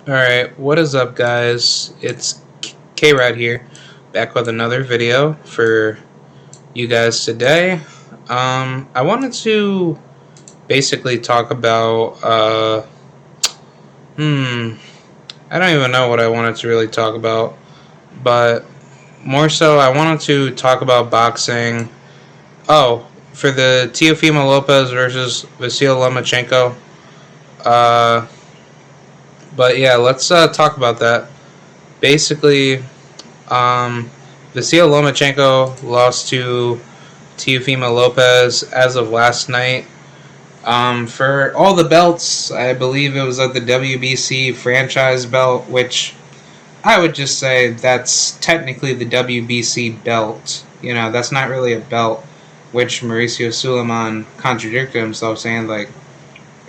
Alright, what is up guys? It's Krod here, back with another video for you guys today. I wanted to basically talk about, I don't even know what I wanted to really talk about, but more so I wanted to talk about boxing. Oh, for the Teofimo Lopez versus Vasily Lomachenko. But yeah, let's talk about that. Basically, Vasily Lomachenko lost to Teofimo Lopez as of last night. For all the belts, I believe it was like the WBC franchise belt, which I would just say that's technically the WBC belt. You know, that's not really a belt, which Mauricio Suleiman contradicted himself, saying, like,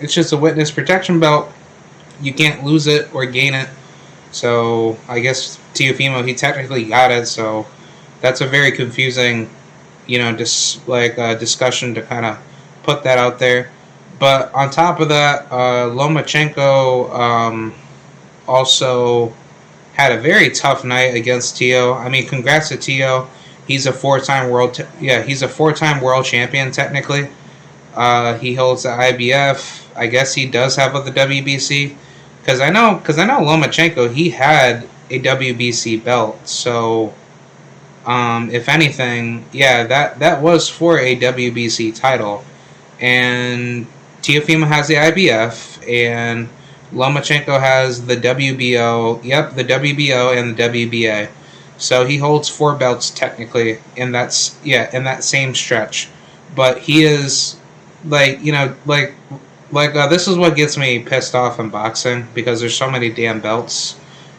it's just a witness protection belt. You can't lose it or gain it. So I guess Teofimo, he technically got it. So that's a very confusing, discussion to kind of put that out there. But on top of that, Lomachenko also had a very tough night against Teo. I mean, congrats to Teo. He's a four-time world champion technically. He holds the IBF. I guess he does have the WBC. Because I know Lomachenko, he had a WBC belt. So, if anything, yeah, that was for a WBC title. And Teofimo has the IBF, and Lomachenko has the WBO. Yep, the WBO and the WBA. So he holds 4 belts technically in that same stretch. But he is this is what gets me pissed off in boxing, because there's so many damn belts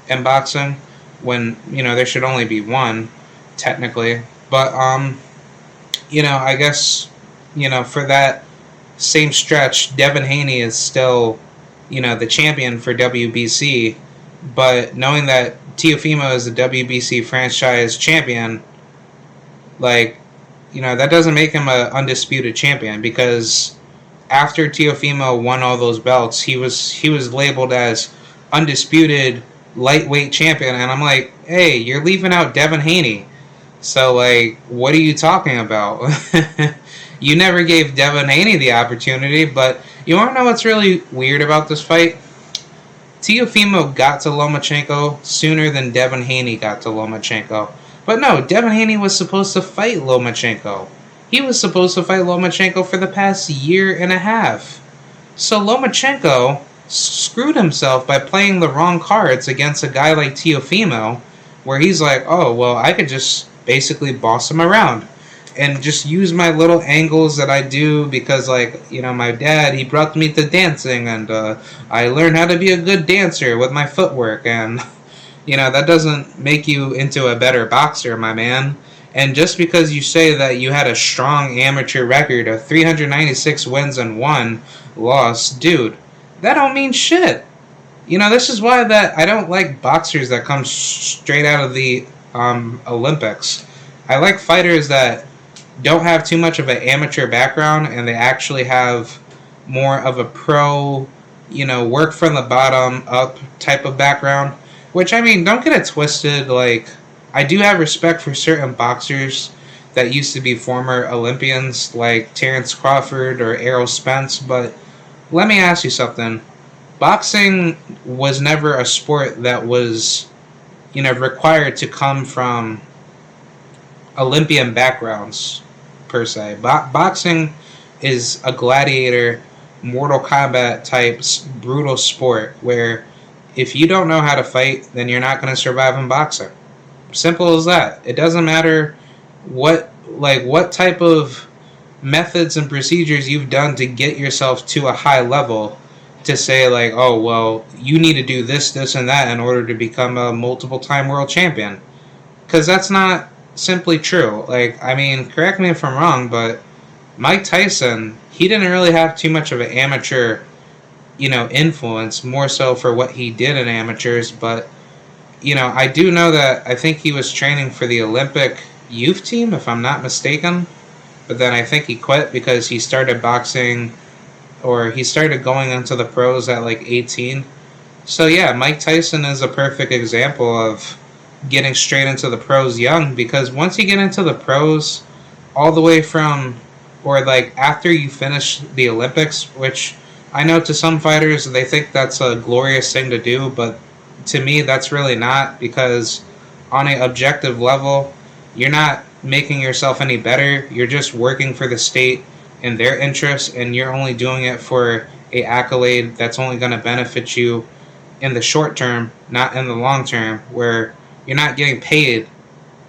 in boxing when, there should only be one, technically. But, I guess, for that same stretch, Devin Haney is still, the champion for WBC, but knowing that Teofimo is the WBC franchise champion, that doesn't make him an undisputed champion, because after Teofimo won all those belts, he was labeled as undisputed lightweight champion, and I'm like, hey, you're leaving out Devin Haney. So, what are you talking about? You never gave Devin Haney the opportunity. But you want to know what's really weird about this fight? Teofimo got to Lomachenko sooner than Devin Haney got to Lomachenko. But no, Devin Haney was supposed to fight Lomachenko. He was supposed to fight Lomachenko for the past year and a half. So Lomachenko screwed himself by playing the wrong cards against a guy like Teofimo, where he's like, oh, well, I could just basically boss him around and just use my little angles that I do because, my dad, he brought me to dancing, and I learned how to be a good dancer with my footwork, and, that doesn't make you into a better boxer, my man. And just because you say that you had a strong amateur record of 396 wins and 1 loss, dude, that don't mean shit. This is why that I don't like boxers that come straight out of the Olympics. I like fighters that don't have too much of an amateur background, and they actually have more of a pro, work from the bottom up type of background. Which, I mean, don't get it twisted, I do have respect for certain boxers that used to be former Olympians, like Terrence Crawford or Errol Spence, but let me ask you something. Boxing was never a sport that was, required to come from Olympian backgrounds, per se. Boxing is a gladiator, Mortal Kombat type brutal sport where if you don't know how to fight, then you're not going to survive in boxing. Simple as that. It doesn't matter what type of methods and procedures you've done to get yourself to a high level to say, oh, well, you need to do this, this, and that in order to become a multiple-time world champion. Because that's not simply true. I mean, correct me if I'm wrong, but Mike Tyson, he didn't really have too much of an amateur, influence, more so for what he did in amateurs, but I do know that I think he was training for the Olympic youth team, if I'm not mistaken. But then I think he quit because he started boxing, or he started going into the pros at 18. So yeah, Mike Tyson is a perfect example of getting straight into the pros young, because once you get into the pros, all the way from, or like after you finish the Olympics, which I know to some fighters they think that's a glorious thing to do, but to me that's really not, because on an objective level, you're not making yourself any better. You're just working for the state in their interests, and you're only doing it for a accolade that's only going to benefit you in the short term, not in the long term, where you're not getting paid,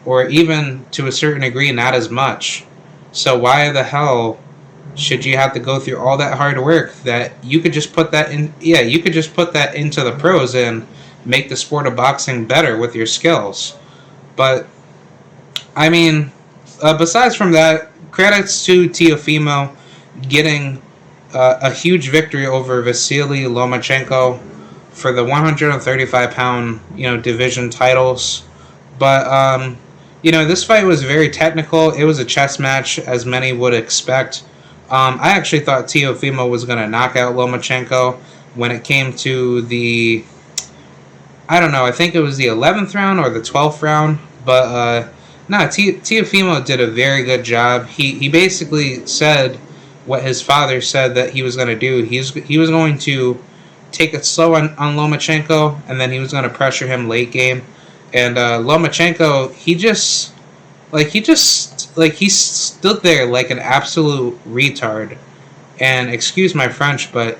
or even to a certain degree, not as much. So why the hell should you have to go through all that hard work that you could just put that in? Yeah, you could just put that into the pros and make the sport of boxing better with your skills. But I mean, besides from that, credits to Teofimo getting a huge victory over Vasily Lomachenko for the 135-pound division titles. But this fight was very technical. It was a chess match, as many would expect. I actually thought Teofimo was going to knock out Lomachenko when it came to the, I don't know, I think it was the 11th round or the 12th round. But no, Teofimo did a very good job. He basically said what his father said that he was going to do. He was going to take it slow on Lomachenko, and then he was going to pressure him late game. And Lomachenko, he stood there like an absolute retard. And excuse my French, but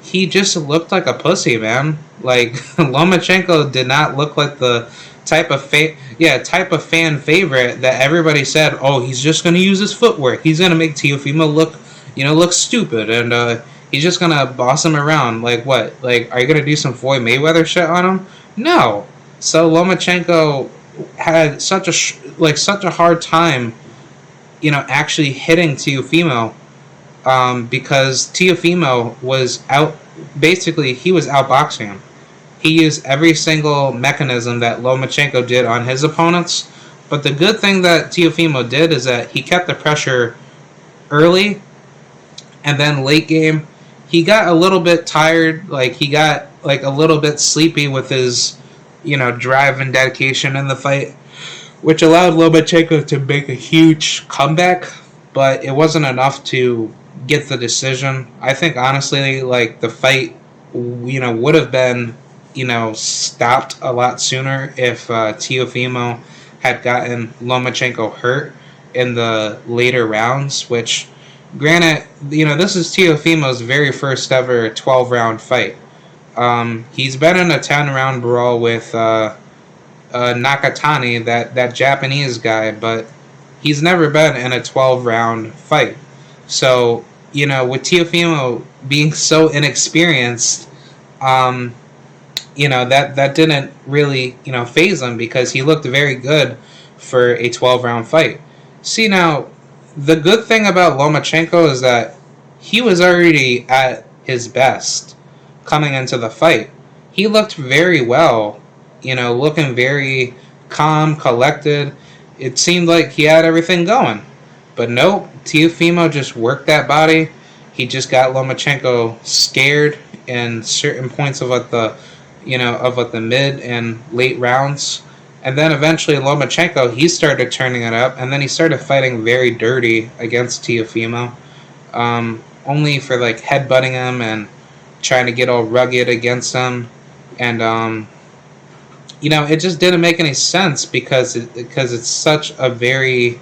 he just looked like a pussy, man. Like, Lomachenko did not look like the type of fan favorite that everybody said, oh, he's just going to use his footwork. He's going to make Teofimo look stupid, and he's just going to boss him around. Like, what? Like, are you going to do some Floyd Mayweather shit on him? No. So Lomachenko had such a hard time, actually hitting Teofimo, because Teofimo was he was outboxing him. He used every single mechanism that Lomachenko did on his opponents. But the good thing that Teofimo did is that he kept the pressure early, and then late game, he got a little bit tired. Like, he got a little bit sleepy with his, drive and dedication in the fight, which allowed Lomachenko to make a huge comeback, but it wasn't enough to get the decision. I think, honestly, the fight, would have been, stopped a lot sooner if Teofimo had gotten Lomachenko hurt in the later rounds, which, granted, this is Teofimo's very first ever 12-round fight. He's been in a 10-round brawl with Nakatani, that Japanese guy, but he's never been in a 12-round fight. So, with Teofimo being so inexperienced, that didn't really, faze him, because he looked very good for a 12-round fight. See, now, the good thing about Lomachenko is that he was already at his best coming into the fight. He looked very well, looking very calm, collected. It seemed like he had everything going. But nope, Teofimo just worked that body. He just got Lomachenko scared in certain points of the mid and late rounds. And then eventually Lomachenko, he started turning it up, and then he started fighting very dirty against Teofimo. Only for headbutting him and trying to get all rugged against him. And it just didn't make any sense, because it's such a very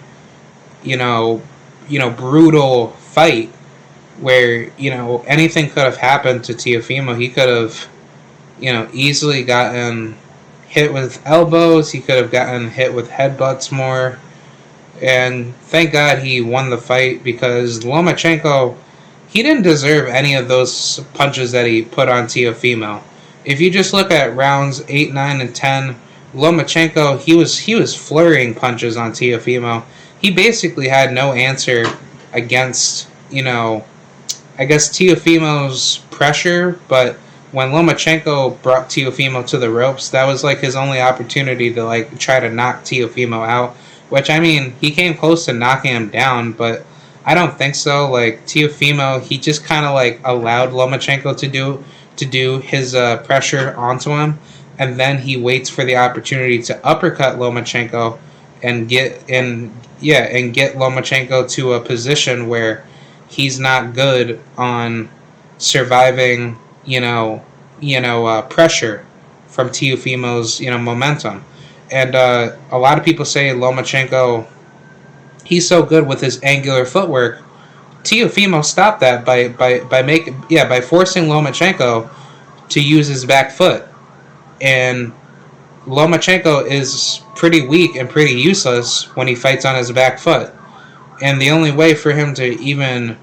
brutal fight where anything could have happened to Teofimo. He could have easily gotten hit with elbows. He could have gotten hit with headbutts more. And thank God he won the fight, because Lomachenko, he didn't deserve any of those punches that he put on Teofimo. If you just look at rounds 8, 9, and 10, Lomachenko, he was flurrying punches on Teofimo. He basically had no answer against, I guess Teofimo's pressure, but when Lomachenko brought Teofimo to the ropes, that was his only opportunity to try to knock Teofimo out, which, I mean, he came close to knocking him down, but I don't think so. Teofimo, he just kind of allowed Lomachenko to to do his pressure onto him, and then he waits for the opportunity to uppercut Lomachenko and get Lomachenko to a position where he's not good on surviving, pressure from Teofimo's, momentum. And a lot of people say Lomachenko, he's so good with his angular footwork. Teofimo stopped that by forcing Lomachenko to use his back foot. And Lomachenko is pretty weak and pretty useless when he fights on his back foot. And the only way for him to even,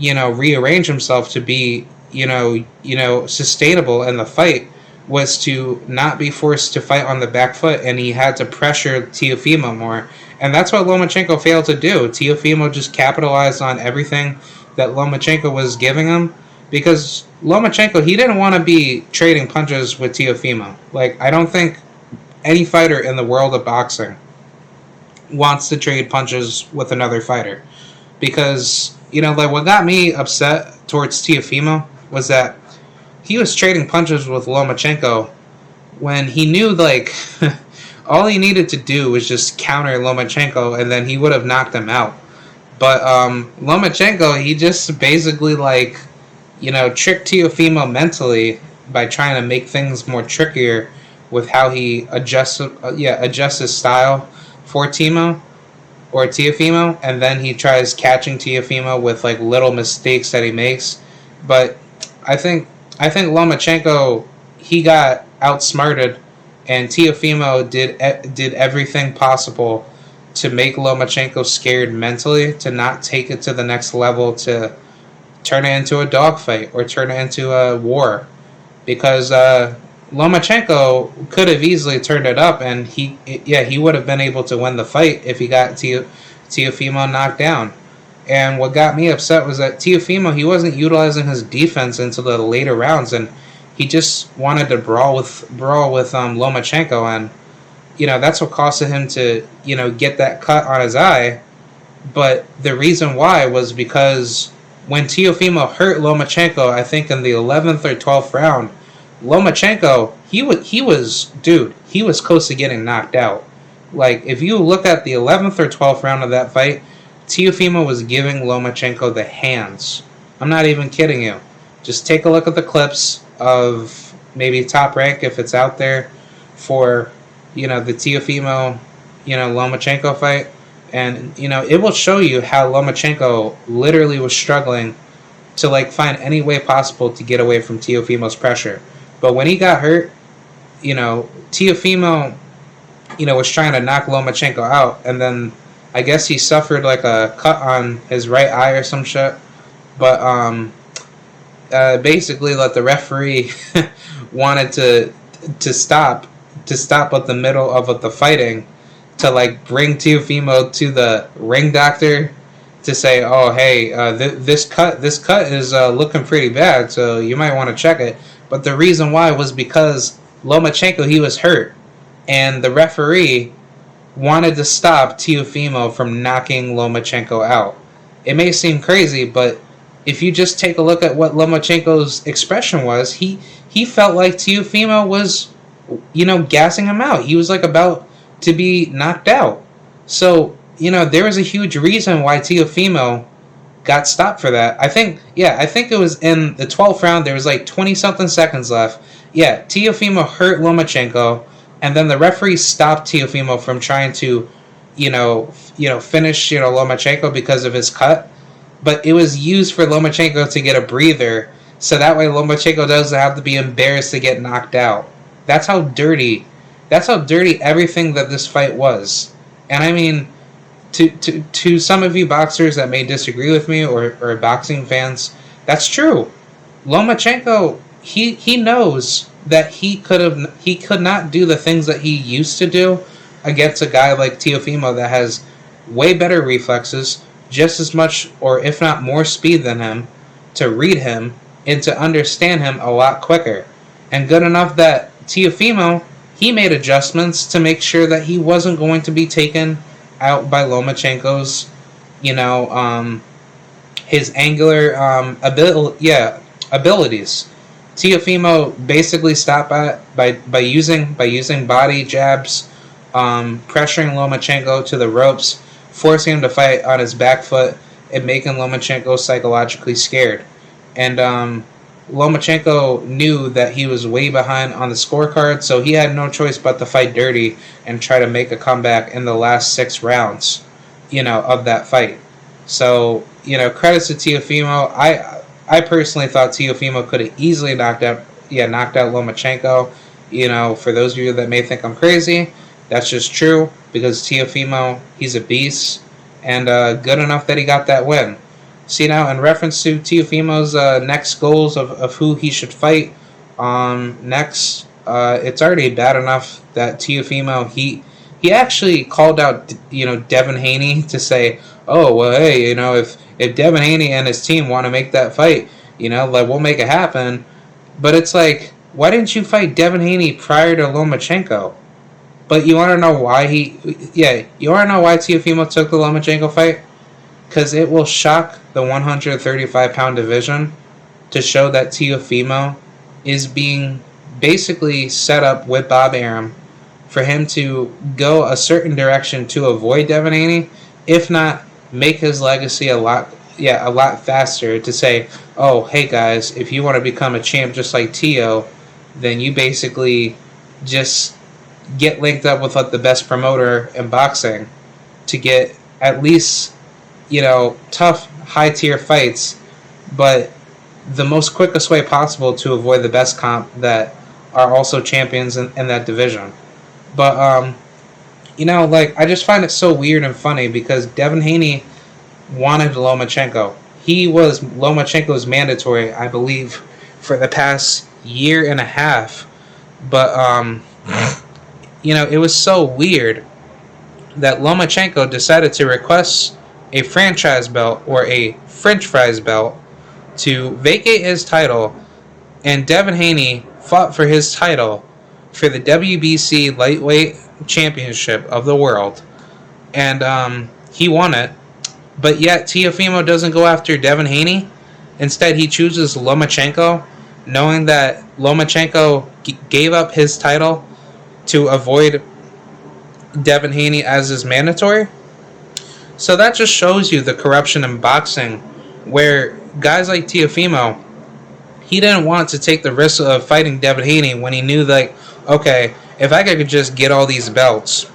rearrange himself to be, sustainable in the fight was to not be forced to fight on the back foot, and he had to pressure Teofimo more. And that's what Lomachenko failed to do. Teofimo just capitalized on everything that Lomachenko was giving him, because Lomachenko, he didn't want to be trading punches with Teofimo. Like, I don't think any fighter in the world of boxing wants to trade punches with another fighter. Because, what got me upset towards Teofimo was that he was trading punches with Lomachenko when he knew, all he needed to do was just counter Lomachenko, and then he would have knocked him out. But Lomachenko, he just basically, tricked Teofimo mentally by trying to make things more trickier with how he adjusts his style for Teofimo, and then he tries catching Teofimo with little mistakes that he makes. But I think Lomachenko, he got outsmarted, and Teofimo did everything possible to make Lomachenko scared mentally, to not take it to the next level, to turn it into a dogfight or turn it into a war. Because Lomachenko could have easily turned it up, and he would have been able to win the fight if he got Teofimo knocked down. And what got me upset was that Teofimo, he wasn't utilizing his defense into the later rounds, and he just wanted to brawl with Lomachenko, and that's what caused him to get that cut on his eye. But the reason why was because when Teofimo hurt Lomachenko, I think in the 11th or 12th round, Lomachenko, he was close to getting knocked out. If you look at the 11th or 12th round of that fight, Teofimo was giving Lomachenko the hands. I'm not even kidding you. Just take a look at the clips of maybe Top Rank, if it's out there, for the Teofimo Lomachenko fight, and it will show you how Lomachenko literally was struggling to find any way possible to get away from Teofimo's pressure. But when he got hurt, Teofimo was trying to knock Lomachenko out, and then I guess he suffered a cut on his right eye or some shit. But basically, the referee wanted to stop at the middle of the fighting, to bring Teofimo to the ring doctor to say, oh hey, this cut is looking pretty bad, so you might want to check it. But the reason why was because Lomachenko, he was hurt, and the referee wanted to stop Teofimo from knocking Lomachenko out. It may seem crazy, but if you just take a look at what Lomachenko's expression was, he felt like Teofimo was, gassing him out. He was about to be knocked out. So, there was a huge reason why Teofimo got stopped for that. I think it was in the 12th round. There was 20-something seconds left. Yeah, Teofimo hurt Lomachenko, and then the referee stopped Teofimo from trying to, finish, Lomachenko because of his cut. But it was used for Lomachenko to get a breather, so that way Lomachenko doesn't have to be embarrassed to get knocked out. That's how dirty everything that this fight was. And I mean, to some of you boxers that may disagree with me, or boxing fans, that's true. Lomachenko, he knows that he could not do the things that he used to do against a guy like Teofimo that has way better reflexes, just as much or if not more speed than him, to read him and to understand him a lot quicker. And good enough that Teofimo, he made adjustments to make sure that he wasn't going to be taken out by Lomachenko's, his angular abilities. Teofimo basically stopped by using body jabs, pressuring Lomachenko to the ropes, forcing him to fight on his back foot, and making Lomachenko psychologically scared. And Lomachenko knew that he was way behind on the scorecard, so he had no choice but to fight dirty and try to make a comeback in the last 6 rounds, of that fight. So, credits to Teofimo. I personally thought Teofimo could have easily knocked out Lomachenko. For those of you that may think I'm crazy, that's just true, because Teofimo, he's a beast, and good enough that he got that win. See, now, in reference to Teofimo's next goals of who he should fight next, it's already bad enough that Teofimo, he actually called out, Devin Haney to say, oh, well, hey, if Devin Haney and his team want to make that fight, we'll make it happen. But it's like, why didn't you fight Devin Haney prior to Lomachenko? But you want to know why you want to know why Teofimo took the Lomachenko fight? Because it will shock the 135-pound division to show that Teofimo is being basically set up with Bob Arum for him to go a certain direction to avoid Devin Haney, if not make his legacy a lot faster, to say, oh, hey guys, if you want to become a champ just like Teo, then you basically just get linked up with the best promoter in boxing to get at least, tough, high-tier fights, but the most quickest way possible to avoid the best comp that are also champions in that division. But, I just find it so weird and funny because Devin Haney wanted Lomachenko. He was Lomachenko's mandatory, I believe, for the past year and a half. But, it was so weird that Lomachenko decided to request a franchise belt or a French fries belt to vacate his title, and Devin Haney fought for his title for the WBC lightweight championship of the world, and he won it. But yet Teofimo doesn't go after Devin Haney. Instead, he chooses Lomachenko, knowing that Lomachenko gave up his title to avoid Devin Haney as his mandatory. So that just shows you the corruption in boxing, where guys like Teofimo, he didn't want to take the risk of fighting Devin Haney when he knew, okay, if I could just get all these belts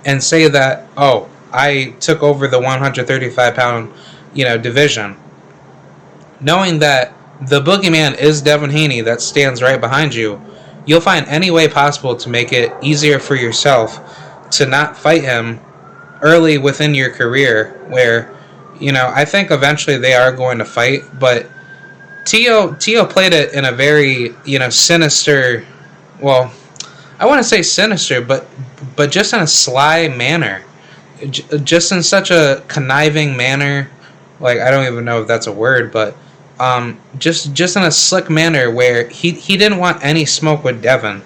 and say that, oh, I took over the 135-pound, division, knowing that the boogeyman is Devin Haney that stands right behind you, you'll find any way possible to make it easier for yourself to not fight him early within your career, where, I think eventually they are going to fight, but Teo played it in a very, sinister, well, I want to say sinister, but just in a sly manner, just in such a conniving manner, I don't even know if that's a word, but just in a slick manner where he didn't want any smoke with Devin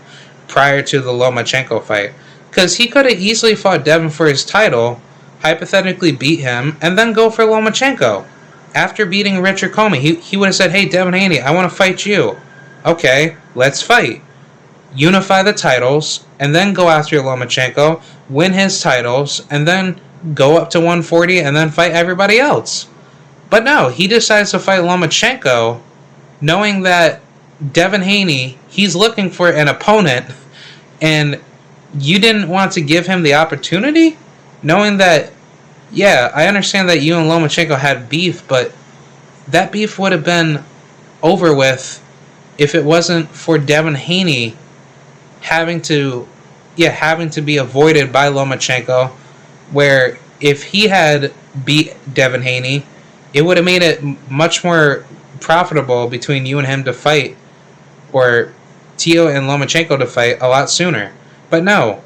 prior to the Lomachenko fight. Because he could have easily fought Devin for his title, hypothetically beat him, and then go for Lomachenko. After beating Richard Comey, he would have said, hey, Devin Haney, I want to fight you. Okay, let's fight. Unify the titles, and then go after Lomachenko, win his titles, and then go up to 140 and then fight everybody else. But no, he decides to fight Lomachenko, knowing that Devin Haney, he's looking for an opponent, and you didn't want to give him the opportunity? Knowing that, yeah, I understand that you and Lomachenko had beef, but that beef would have been over with if it wasn't for Devin Haney having to be avoided by Lomachenko, where if he had beat Devin Haney, it would have made it much more profitable between you and him to fight, or Teo and Lomachenko to fight a lot sooner. But no,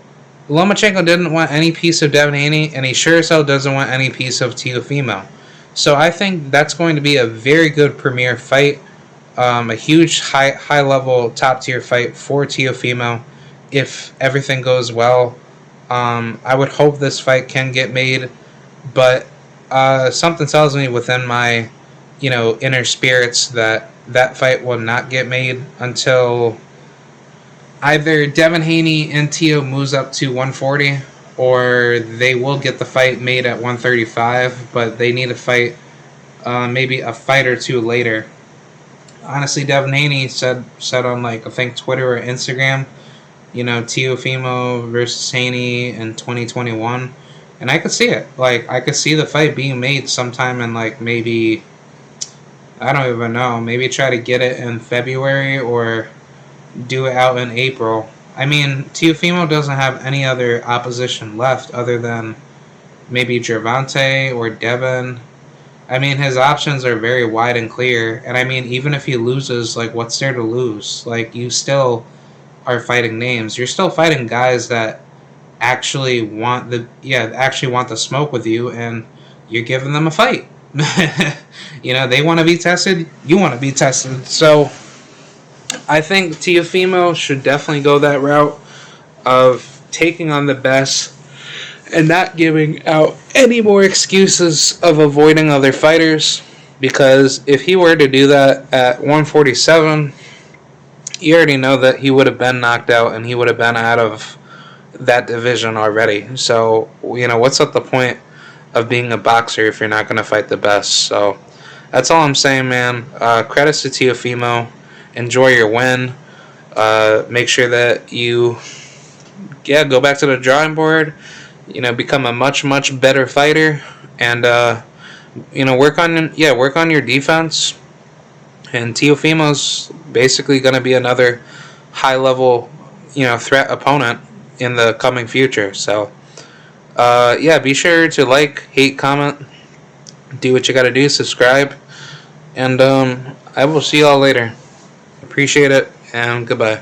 Lomachenko didn't want any piece of Devin Haney, and he sure as hell doesn't want any piece of Teofimo. So I think that's going to be a very good premier fight, a huge high-level top-tier fight for Teofimo if everything goes well. I would hope this fight can get made, but something tells me within my inner spirits that that fight will not get made until either Devin Haney and Teo moves up to 140, or they will get the fight made at 135, but they need to fight maybe a fight or two later. Honestly, Devin Haney said on, like, I think Twitter or Instagram, you know, Teofimo versus Haney in 2021, and I could see it. Like, I could see the fight being made sometime in, like, maybe, I don't even know, maybe try to get it in February or do it out in April. I mean, Teofimo doesn't have any other opposition left other than maybe Gervonta or Devin. I mean, his options are very wide and clear. And I mean, even if he loses, like, what's there to lose? Like, you still are fighting names. You're still fighting guys that actually want the smoke with you, and you're giving them a fight. You know, they want to be tested. You want to be tested. So I think Teofimo should definitely go that route of taking on the best and not giving out any more excuses of avoiding other fighters, because if he were to do that at 147, you already know that he would have been knocked out and he would have been out of that division already. So, you know, what's up the point of being a boxer if you're not going to fight the best? So that's all I'm saying, man. Credits to Teofimo. Enjoy your win. Make sure that you go back to the drawing board, you know, become a much, much better fighter, and you know, work on your defense. And Teofimo's basically going to be another high level, you know, threat opponent in the coming future. So be sure to like, hate, comment, do what you got to do, subscribe, and I will see y'all later. Appreciate it, and goodbye.